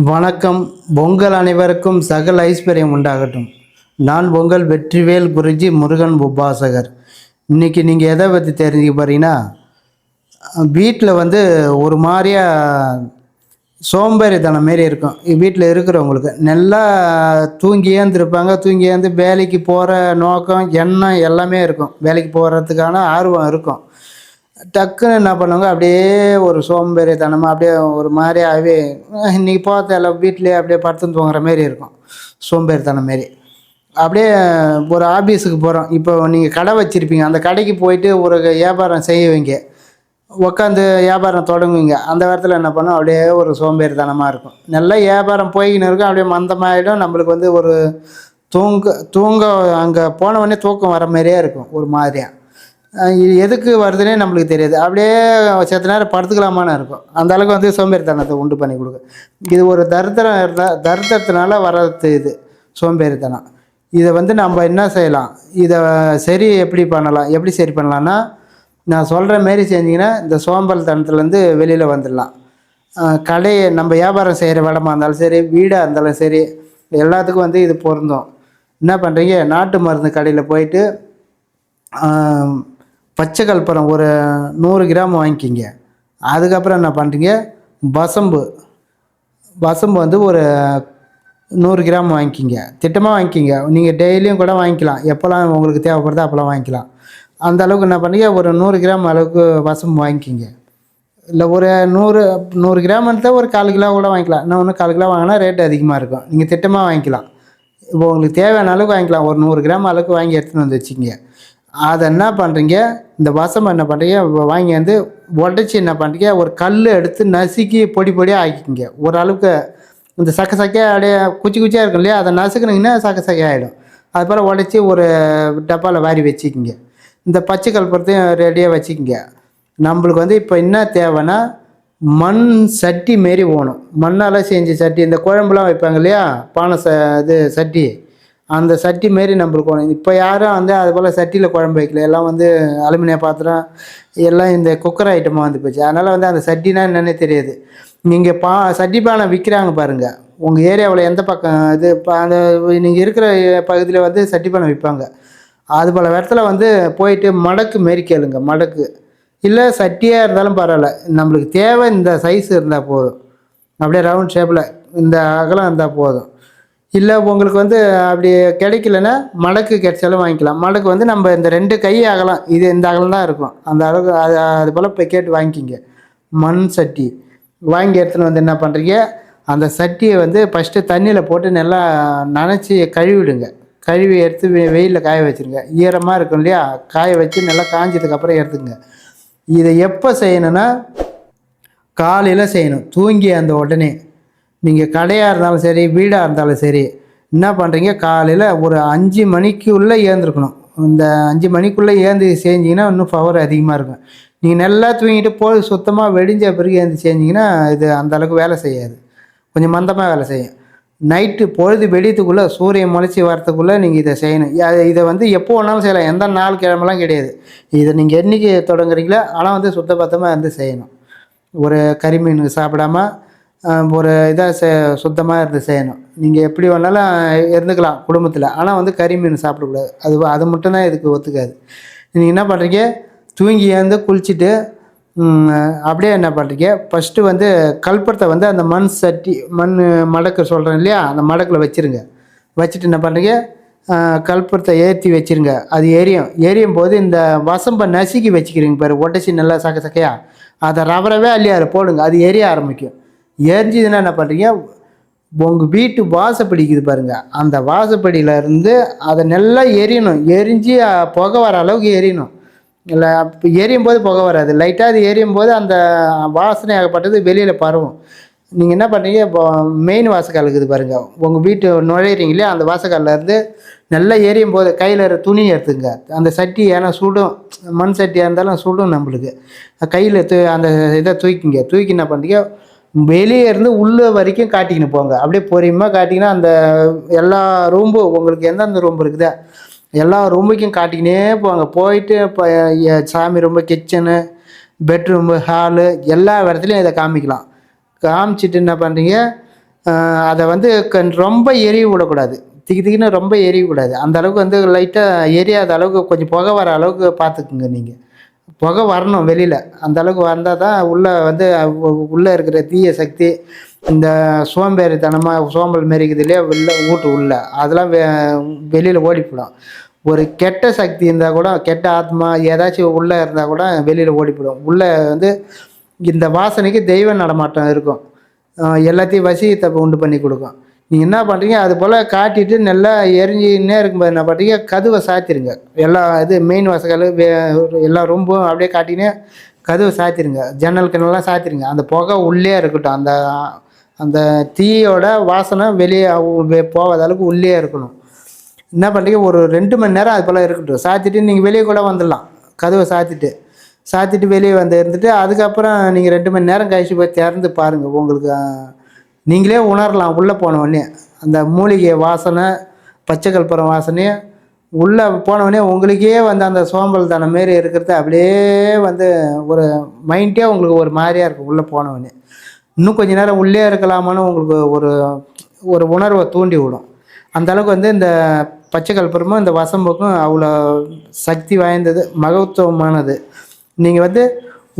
வணக்கம். பொங்கல் அனைவருக்கும் சகல ஐஸ்வர்யம் உண்டாகட்டும். நான் பொங்கல் வெற்றிவேல் குருஜி முருகன் உபாசகர். இன்றைக்கி நீங்கள் எதை பற்றி தெரிஞ்சுக்க போகிறீங்கன்னா, வீட்டில் ஒரு மாதிரியா சோம்பேறித்தனம் மாரி இருக்கும். வீட்டில் இருக்கிறவங்களுக்கு நல்லா தூங்கி ஏந்திருப்பாங்க. தூங்கி ஏந்து வேலைக்கு போகிற நோக்கம் எண்ணம் எல்லாமே இருக்கும். வேலைக்கு போகிறதுக்கான ஆர்வம் இருக்கும். டக்குன்னு என்ன பண்ணுவாங்க, அப்படியே ஒரு சோம்பேறித்தனமாக அப்படியே ஒரு மாதிரியாகவே இன்றைக்கி போகிறதில்ல, வீட்டிலே அப்படியே படுத்துன்னு தூங்குற மாரி இருக்கும். சோம்பேறித்தனம் மாரி அப்படியே ஒரு ஆஃபீஸுக்கு போகிறோம். இப்போ நீங்கள் கடை வச்சுருப்பீங்க, அந்த கடைக்கு போயிட்டு ஒரு வியாபாரம் செய்வீங்க, உட்காந்து வியாபாரம் தொடங்குவீங்க. அந்த இடத்துல என்ன பண்ணோம், அப்படியே ஒரு சோம்பேறித்தனமாக இருக்கும். நல்லா வியாபாரம் போய்கின்னு இருக்கும், அப்படியே மந்தமாகிடும். நம்மளுக்கு ஒரு தூங்க அங்கே போனவொடனே தூக்கம் வர மாதிரியே இருக்கும். ஒரு மாதிரியாக இது எதுக்கு வருதுன்னே நம்மளுக்கு தெரியாது. அப்படியே செத்த நேரம் படுத்துக்கலாமான்னு இருக்கும். அந்த அளவுக்கு சோம்பேறித்தனத்தை உண்டு பண்ணி கொடுக்கும். இது ஒரு தரித்திரம் இருந்தால் தரித்திரத்தினால வர்றது இது சோம்பேறித்தனம். இதை நம்ம என்ன செய்யலாம், இதை எப்படி பண்ணலாம், எப்படி சரி பண்ணலான்னா, நான் சொல்கிற மாரி செஞ்சிங்கன்னா இந்த சோம்பல் தனத்துலேருந்து வெளியில் வந்துடலாம். கடையை நம்ம வியாபாரம் செய்கிற இடமா இருந்தாலும் சரி, வீடாக இருந்தாலும் சரி, எல்லாத்துக்கும் இது பொருந்தும். என்ன பண்ணுறீங்க, நாட்டு மருந்து கடையில் போயிட்டு பச்சை கற்பூரம் ஒரு 100 கிராம் வாங்கிக்கிங்க. அதுக்கப்புறம் என்ன பண்ணுறீங்க, வசம்பு ஒரு 100 கிராம் வாங்கிக்கிங்க. திட்டமாக வாங்கிக்கிங்க. நீங்கள் டெய்லியும் கூட வாங்கிக்கலாம், எப்போல்லாம் உங்களுக்கு தேவைப்படுதோ அப்போல்லாம் வாங்கிக்கலாம். அந்த அளவுக்கு என்ன பண்ணுறீங்க, ஒரு 100 கிராம் அளவுக்கு வசம்பு வாங்கிக்கிங்க. இல்லை ஒரு 100 கிராம் எடுத்தால் ஒரு 1/4 கிலோ கூட வாங்கிக்கலாம். இன்னும் 1/4 கிலோ வாங்கினா ரேட்டு அதிகமாக இருக்கும். நீங்கள் திட்டமாக வாங்கிக்கலாம். இப்போ உங்களுக்கு தேவையான அளவுக்கு வாங்கிக்கலாம். ஒரு 100 கிராம் அளவுக்கு வாங்கி எடுத்துகிட்டு வந்து வச்சுக்கிங்க. அதை என்ன பண்ணுறீங்க, இந்த வசம் என்ன பண்ணுறீங்க, வாங்கி உடச்சி என்ன பண்ணுறீங்க, ஒரு கல் எடுத்து நசுக்கி பொடி பொடியாக ஆக்கிக்கிங்க. ஓரளவுக்கு இந்த சக்கையாக அப்படியே குச்சியாக இருக்கும் இல்லையா, அதை நசுக்குனிங்கன்னா சக்கையாகிடும். அது போல் உடச்சி ஒரு டப்பாவில் வாரி வச்சுக்கிங்க. இந்த பச்சை கற்பூரத்தையும் ரெடியாக வச்சுக்கிங்க. நம்மளுக்கு இப்போ என்ன தேவைன்னா, மண் சட்டி மாரி வேணும். மண்ணால் செஞ்ச சட்டி, இந்த குழம்புலாம் வைப்பாங்க இல்லையா, பானை சட்டி, அந்த சட்டி மாரி நம்மளுக்கு வேணும். இப்போ யாரும் அது போல் சட்டியில் குழம்பு வைக்கல. எல்லாம் அலுமினிய பாத்திரம், எல்லாம் இந்த குக்கர் ஐட்டமாக போச்சு. அதனால் அந்த சட்டினா என்னென்னே தெரியாது. நீங்கள் சட்டி பானை விற்கிறாங்க பாருங்கள், உங்கள் ஏரியாவில் எந்த பக்கம் அந்த நீங்கள் இருக்கிற பகுதியில் சட்டி பானை விற்பாங்க. அது போல் இடத்துல போயிட்டு மடக்கு மாரி கேளுங்க. மடக்கு இல்லை சட்டியாக இருந்தாலும் பரவாயில்ல, நம்மளுக்கு தேவை இந்த சைஸ் இருந்தால் போதும். அப்படியே ரவுண்ட் ஷேப்பில் இந்த அகலம் இருந்தால் போதும். இல்லை உங்களுக்கு அப்படி கிடைக்கலன்னா மடக்கு கிடைச்சாலும் வாங்கிக்கலாம். மடக்கு நம்ம இந்த 2 கை அகலம், இது இந்த அகலம் தான் இருக்கும். அந்த அளவுக்கு அது போல் போய் கேட்டு வாங்கிக்கிங்க. மண் சட்டி வாங்கி எடுத்துன்னு என்ன பண்ணுறீங்க, அந்த சட்டியை ஃபஸ்ட்டு தண்ணியில் போட்டு நல்லா நனைச்சி கழுவிடுங்க. கழுவி எடுத்து வெயிலில் காய வச்சுருங்க. ஈரமாக இருக்கும் இல்லையா, காய வச்சு நல்லா காஞ்சதுக்கப்புறம் எடுத்துங்க. இதை எப்போ செய்யணுன்னா, காலையில் செய்யணும். தூங்கி அந்த உடனே நீங்கள் கடையாக இருந்தாலும் சரி, வீடாக இருந்தாலும் சரி, என்ன பண்ணுறீங்க, காலையில் ஒரு 5 மணிக்குள்ளே ஏந்திருக்கணும். இந்த 5 மணிக்குள்ளே ஏந்து செஞ்சிங்கன்னா இன்னும் பவர் அதிகமாக இருக்கும். நீங்கள் நல்லா தூங்கிட்டு போய் சுத்தமாக வெடிஞ்ச பிறகு ஏந்து செஞ்சிங்கன்னா இது அந்தளவுக்கு வேலை செய்யாது, கொஞ்சம் மந்தமாக வேலை செய்யும். நைட்டு பொழுது வெடித்துக்குள்ளே, சூரியன் முளைச்சி வரத்துக்குள்ளே நீங்கள் இதை செய்யணும். இதை எப்போ வேணாலும் செய்யலாம், எந்த நாள் கிழமெல்லாம் கிடையாது. இதை நீங்கள் என்றைக்கு தொடங்குறீங்களோ ஆனால் சுத்தபத்தமாக செய்யணும். ஒரு கறிமீன் சாப்பிடாம ஒரு இதாக சுத்தமாக இருந்து செய்யணும். நீங்கள் எப்படி வேணாலும் இருந்துக்கலாம் குடும்பத்தில், ஆனால் கறிமீன் சாப்பிடக்கூடாது. அது மட்டும்தான் இதுக்கு ஒத்துக்காது. நீங்கள் என்ன பண்ணுறீங்க, தூங்கி ஏந்து குளிச்சுட்டு அப்படியே என்ன பண்ணுறீங்க, ஃபஸ்ட்டு கற்பூரத்தை அந்த மண் சட்டி, மண் மடக்கு சொல்கிறேன் இல்லையா, அந்த மடக்கில் வச்சுருங்க. வச்சுட்டு என்ன பண்ணுறீங்க, கற்பூரத்தை ஏற்றி வச்சுருங்க. அது எரியும் போது இந்த வசம்பை நசுக்கி வச்சுக்கிறீங்க பாரு, உடச்சி நல்லா சக்கையாக அதை ரவரவே அள்ளியாரு போடுங்க. அது எரிய ஆரம்பிக்கும். எரிஞ்சிதுன்னா என்ன பண்ணுறீங்க, உங்கள் வீட்டு வாசப்படிக்குது பாருங்கள், அந்த வாசப்படியிலேருந்து அதை நல்லா எரியணும். எரிஞ்சு புகை வர அளவுக்கு எரியணும். இல்லை எரியும் போது புகை வராது, லைட்டாக அது எரியும் போது அந்த வாசனை ஆகப்பட்டது வெளியில் பரவும். நீங்கள் என்ன பண்ணுறீங்க, இப்போ மெயின் வாசக்கால் இருக்குது பாருங்கள், உங்கள் வீட்டு நுழையிறீங்க இல்லையா, அந்த வாசக்கால்லேருந்து நல்லா எரியும் போது கையில் துணி எடுத்துங்க. அந்த சட்டி ஏன்னா சுடும், மண் சட்டியாக இருந்தாலும் சுடும் நம்மளுக்கு. கையில் அந்த இதை தூக்கி என்ன பண்ணுறீங்க, வெளியே இருந்து உள்ளே வரைக்கும் காட்டிக்கின்னு போங்க. அப்படியே பொறுமையாக காட்டிங்கன்னா அந்த எல்லா ரூம்பும், உங்களுக்கு எந்தெந்த ரூம் இருக்குதோ எல்லா ரூமுக்கும் காட்டிக்கினே போங்க. போயிட்டு இப்போ சாமி ரூம்பு, கிச்சனு, பெட்ரூமு, ஹாலு எல்லா இடத்துலையும் இதை காமிக்கலாம். காமிச்சிட்டு என்ன பண்ணுறீங்க, அதை வந்து ரொம்ப எரிய விடக்கூடாது. திக்கி திக்கின்னு ரொம்ப எரியக்கூடாது. அந்த அளவுக்கு வந்து லைட்டாக எரியாத அளவுக்கு கொஞ்சம் புகை வர அளவுக்கு பார்த்துக்குங்க நீங்கள். புகை வரணும் வெளியில். அந்த அளவுக்கு வந்தால் தான் உள்ளே வந்து உள்ளே இருக்கிற தீய சக்தி, இந்த சோம்பேறித்தனமாக சோம்பல் மாரி இருக்குது இல்லையா, வீட்டு உள்ள அதெல்லாம் வெளியில் ஓடிப்படும். ஒரு கெட்ட சக்தி இருந்தால் கூட, கெட்ட ஆத்மா ஏதாச்சும் உள்ளே இருந்தால் கூட வெளியில் ஓடிப்படும். உள்ளே வந்து இந்த வாசனைக்கு தெய்வ நடமாட்டம் இருக்கும். எல்லாத்தையும் வசியத்தை உண்டு பண்ணி கொடுக்கும். நீங்கள் என்ன பண்ணுறீங்க, அது போல் காட்டிட்டு நல்லா எரிஞ்சின்னே இருக்கும்போது என்ன பண்ணுறீங்க, கதவை சாத்திருங்க. எல்லா இது மெயின் வாசல் எல்லா ரூம்பும் அப்படியே காட்டினே கதவை சாத்திருங்க. ஜன்னல் கிணலாம் சாத்திருங்க. அந்த புகை உள்ளே இருக்கட்டும். அந்த அந்த தீயோட வாசனை வெளியே போகாத அளவுக்கு உள்ளே இருக்கணும். என்ன பண்ணுறீங்க, ஒரு 2 மணி நேரம் அது போல் இருக்கட்டும். சாத்திட்டு நீங்கள் வெளியே கூட வந்துடலாம். கதவை சாத்திட்டு வெளியே வந்து இருந்துட்டு, அதுக்கப்புறம் நீங்கள் 2 மணி நேரம் கழிச்சு போய் திறந்து பாருங்கள். உங்களுக்கு நீங்களே உணரலாம். உள்ளே போனவுடனே அந்த மூலிகை வாசனை, பச்சை கற்பூரம் வாசனையை உள்ளே போனவுடனே உங்களுக்கே வந்து அந்த சோம்பல் தனம் மாரி இருக்கிறது அப்படியே வந்து ஒரு மைண்டே உங்களுக்கு ஒரு மாதிரியாக இருக்கும். உள்ளே போனவுடனே இன்னும் கொஞ்சம் நேரம் உள்ளே இருக்கலாமான்னு உங்களுக்கு ஒரு ஒரு உணர்வை தூண்டி விடும். அந்த அளவுக்கு வந்து இந்த பச்சை கற்பூரமும் இந்த வசம்புக்கும் அவ்வளோ சக்தி வாய்ந்தது, மகத்துவமானது. நீங்கள் வந்து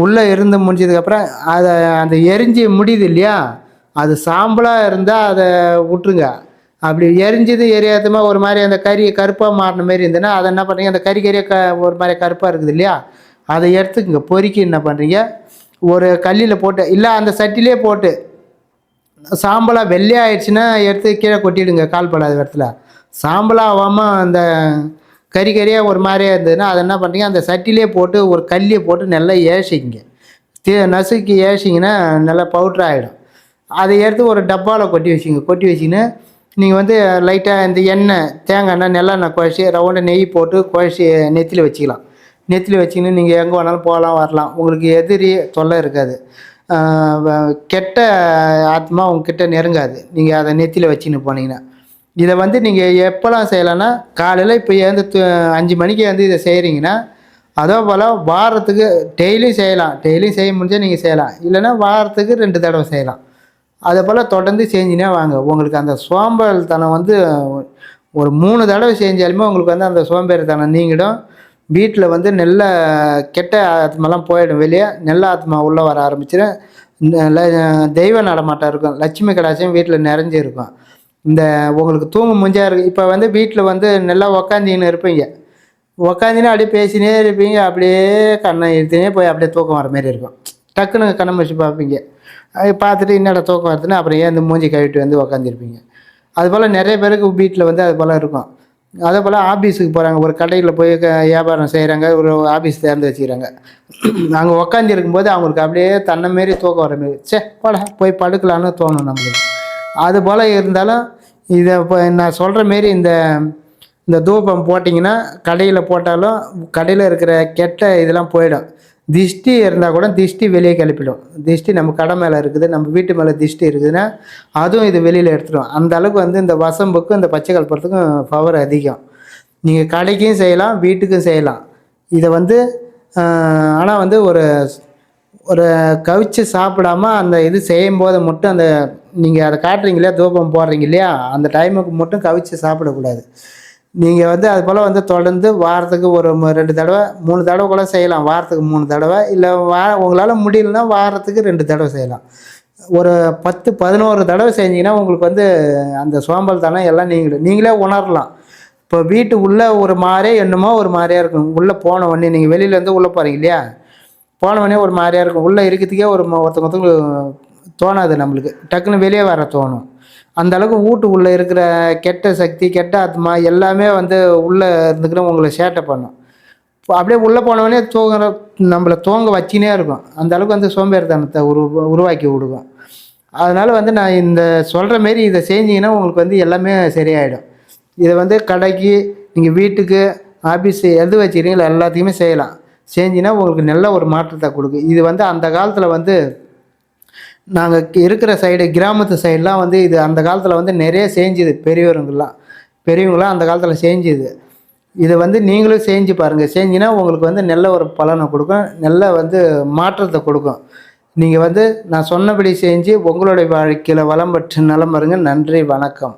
உள்ளே இருந்து முடிஞ்சதுக்கப்புறம் அதை அந்த எரிஞ்சு முடியுது இல்லையா, அது சாம்பலாக இருந்தால் அதை விட்ருங்க. அப்படி எரிஞ்சது எரியாதமா ஒரு மாதிரி அந்த கறி கருப்பாக மாறின மாரி இருந்ததுன்னா அதை என்ன பண்ணுறீங்க, அந்த கறியாக ஒரு மாதிரி கருப்பாக இருக்குது இல்லையா, அதை எடுத்துக்கங்க. பொறுக்கி என்ன பண்ணுறீங்க, ஒரு கல்லில் போட்டு இல்லை அந்த சட்டிலே போட்டு சாம்பலாக வெள்ளையாயிடுச்சுன்னா எடுத்து கீழே கொட்டிடுங்க. கால் படாத இடத்துல சாம்பலாக ஆகாமல் அந்த கறியாக ஒரு மாதிரியாக இருந்ததுன்னா அதை என்ன பண்ணுறீங்க, அந்த சட்டிலே போட்டு ஒரு கல்லியை போட்டு நல்லா ஏசிக்கிங்க. நசுக்கி ஏசிங்கன்னா நல்லா பவுட்ரு ஆகிடும். அதை எடுத்து ஒரு டப்பாவில் கொட்டி வச்சிங்கன்னு நீங்கள் வந்து லைட்டாக இந்த எண்ணெய், தேங்காய் எண்ணெய், நல்லெண்ணெய் குழச்சி ரவுண்டை நெய் போட்டு குழச்சி நெத்தியில் வச்சுக்கலாம். நெத்தியில் வச்சிங்கன்னு நீங்கள் எங்கே வேணாலும் போகலாம் வரலாம். உங்களுக்கு எதிரி தொல்லை இருக்காது. கெட்ட ஆத்மா உங்ககிட்ட நெருங்காது. நீங்கள் அதை நெத்தியில் வச்சுன்னு போனீங்கன்னா. இதை வந்து நீங்கள் எப்போல்லாம் செய்யலான்னா, காலையில் இப்போ எழுந்து 5 மணிக்கு வந்து இதை செய்கிறீங்கன்னா, அதே போல் வாரத்துக்கு டெய்லியும் செய்யலாம். டெய்லியும் செய்ய முடிஞ்சால் நீங்கள் செய்யலாம். இல்லைன்னா வாரத்துக்கு 2 தடவை செய்யலாம். அதே போல் தொடர்ந்து செஞ்சுனே வாங்க. உங்களுக்கு அந்த சோம்பேறித்தனம் வந்து ஒரு 3 தடவை செஞ்சாலுமே உங்களுக்கு வந்து அந்த சோம்பேறித்தனம் நீங்கிடும். வீட்டில் வந்து நல்ல கெட்ட ஆத்மாலாம் போயிடும். வெளியே நல்ல ஆத்மா உள்ளே வர ஆரம்பிச்சிடும். தெய்வ நடமாட்டம் இருக்கும். லட்சுமி கடாட்சியம் வீட்டில் நிறைஞ்சு இருக்கும். இந்த உங்களுக்கு தூங்க முடிஞ்சா இருக்குது. இப்போ வந்து வீட்டில் வந்து நல்லா உக்காந்தின்னு இருப்பீங்க. உக்காந்தினே அப்படியே பேசினே இருப்பீங்க. அப்படியே கண்ணை இழுத்துனே போய் அப்படியே தூக்கம் வர மாரி இருக்கும். டக்குன்னு கண்ணை முடிச்சு பார்ப்பீங்க. பார்த்துட்டு என்னடா தூக்கம் வருதுன்னு அப்புறம் ஏன் இந்த மூஞ்சி கழுவிட்டு வந்து உக்காந்துருப்பீங்க. அதுபோல் நிறைய பேருக்கு வீட்டில் வந்து அது போல் இருக்கும். அதே போல் ஆஃபீஸுக்கு போகிறாங்க, ஒரு கடையில் போய் வியாபாரம் செய்கிறாங்க, ஒரு ஆஃபீஸ் திறந்து வச்சுக்கிறாங்க. அங்கே உக்காந்து இருக்கும்போது அவங்களுக்கு அப்படியே தன்னை மாரி தூக்கம் வர மாரி, போட போய் படுக்கலான்னு தோணும் நம்மளுக்கு. அது போல் இருந்தாலும் இதை இப்போ நான் சொல்கிற மாரி இந்த தூபம் போட்டிங்கன்னா, கடையில் போட்டாலும் கடையில் இருக்கிற கெட்ட இதெல்லாம் போயிடும். திஷ்டி இருந்தால் கூட திஷ்டி வெளியே கிளப்பிடும். திஷ்டி நம்ம கடை மேலே இருக்குது, நம்ம வீட்டு மேலே திஷ்டி இருக்குதுன்னா அதுவும் இது வெளியில் எடுத்துடும். அந்த அளவுக்கு வந்து இந்த வசம்புக்கும் இந்த பச்சை கற்பூரத்துக்கும் பவர் அதிகம். நீங்கள் கடைக்கும் செய்யலாம், வீட்டுக்கும் செய்யலாம். இதை வந்து ஆனால் வந்து ஒரு ஒரு கவிச்சு சாப்பிடாம அந்த இது செய்யும்போது மட்டும் அந்த நீங்கள் அதை காட்டுறீங்க இல்லையா, தூபம் போடுறீங்க இல்லையா, அந்த டைமுக்கு மட்டும் கவிச்சு சாப்பிடக்கூடாது. நீங்கள் வந்து அது போல் வந்து தொடர்ந்து வாரத்துக்கு ஒரு 2 தடவை 3 தடவை கூட செய்யலாம். வாரத்துக்கு 3 தடவை இல்லை உங்களால் முடியலன்னா வாரத்துக்கு 2 தடவை செய்யலாம். ஒரு 10 11 தடவை செஞ்சிங்கன்னா உங்களுக்கு வந்து அந்த சோம்பல் தானே எல்லாம் நீங்களே உணரலாம். இப்போ வீட்டு உள்ளே ஒரு மாதிரியே என்னமோ ஒரு மாதிரியாக இருக்கும். உள்ளே போன உடனே நீங்கள் வெளியிலேருந்து உள்ளே போகிறீங்க இல்லையா, போன உடனே ஒரு மாதிரியாக இருக்கும். உள்ளே இருக்கிறதுக்கே ஒருத்தவங்களுக்கு தோணாது. நம்மளுக்கு டக்குன்னு வெளியே வர தோணும். அந்த அளவுக்கு வீட்டுக்குள்ளே இருக்கிற கெட்ட சக்தி, கெட்ட ஆத்மா எல்லாமே வந்து உள்ளே இருந்துக்கிற உங்களை சேட்டை பண்ணும். அப்படியே உள்ளே போனவொடனே நம்மளை தூங்க வச்சினே இருக்கும். அந்த அளவுக்கு வந்து சோம்பேறித்தனத்தை உருவாக்கி விடுவோம். அதனால் வந்து நான் இந்த சொல்கிற மாரி இதை செஞ்சிங்கன்னா உங்களுக்கு வந்து எல்லாமே சரியாயிடும். இதை வந்து கடைக்கு, நீங்கள் வீட்டுக்கு, ஆஃபீஸு எது வச்சுக்கிறீங்களோ எல்லாத்தையுமே செய்யலாம். செஞ்சின்னா உங்களுக்கு நல்ல ஒரு மாற்றத்தை கொடுக்கும். இது வந்து அந்த காலத்தில் வந்து நாங்கள் இருக்கிற சைடு, கிராமத்து சைடெலாம் வந்து இது அந்த காலத்தில் வந்து நிறைய செஞ்சுது. பெரியவங்களாம் அந்த காலத்தில் செஞ்சுது. இதை வந்து நீங்களும் செஞ்சு பாருங்கள். செஞ்சின்னா உங்களுக்கு வந்து நல்ல ஒரு பலனை கொடுக்கும், நல்ல வந்து மாற்றத்தை கொடுக்கும். நீங்கள் வந்து நான் சொன்னபடி செஞ்சு உங்களுடைய வாழ்க்கையில் வளம் பெற்று நலம் வருங்க. நன்றி, வணக்கம்.